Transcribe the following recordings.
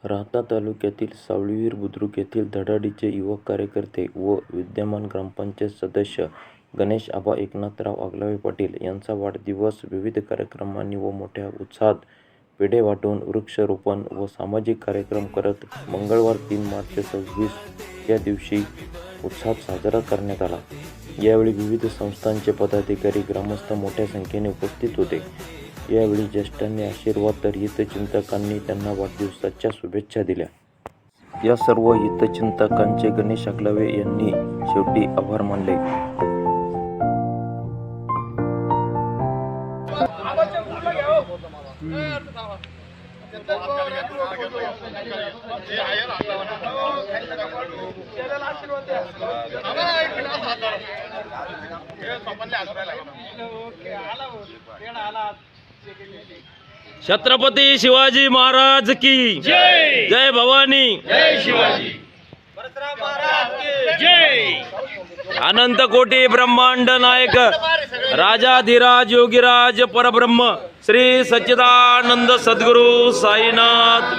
राहता तालुक्यातील सावळीविहीर बुद्रुक येथील धडाडीचे युवक कार्यकर्ते व विद्यमान ग्रामपंचायत सदस्य गणेश आबा एकनाथराव आगलावे पाटील यांचा वाढदिवस विविध कार्यक्रमांनी व मोठ्या उत्साहात पेढे वाटून, वृक्षारोपण व सामाजिक कार्यक्रम करत मंगळवार 3 मार्च 2026 या दिवशी उत्साहात साजरा करण्यात आला. यावेळी विविध संस्थांचे पदाधिकारी, ग्रामस्थ मोठ्या संख्येने उपस्थित होते. यावेळी ज्येष्ठांनी आशीर्वाद तर हितचिंतकांनी त्यांना वाढदिवसाच्या शुभेच्छा दिल्या. या सर्व हितचिंतकांचे गणेश आगलावे यांनी शेवटी आभार मानले. छत्रपती शिवाजी महाराज की जय. जय भवानी. जय शिवाजी. जय. अनंत कोटी ब्रह्मांड नायक राजाधिराज योगीराज परब्रह्म श्री सच्चिदानंद सद्गुरु साईनाथ.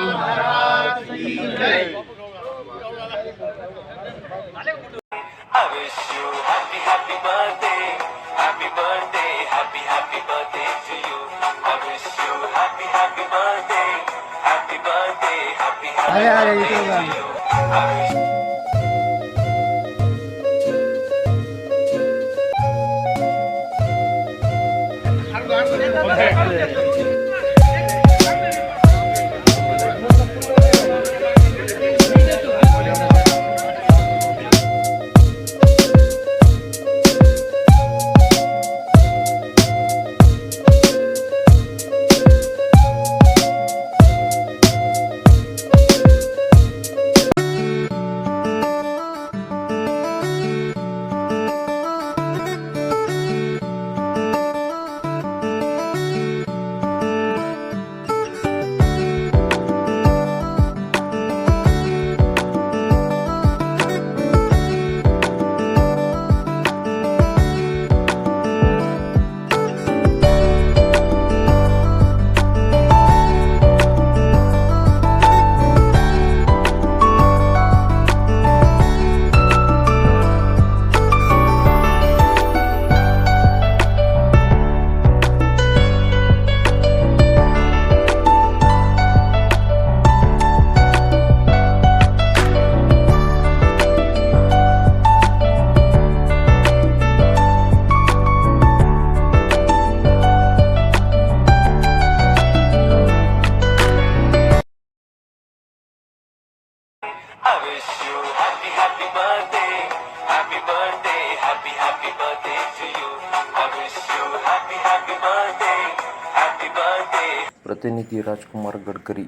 प्रतिनिधी राजकुमार गडकरी,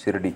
शिर्डी.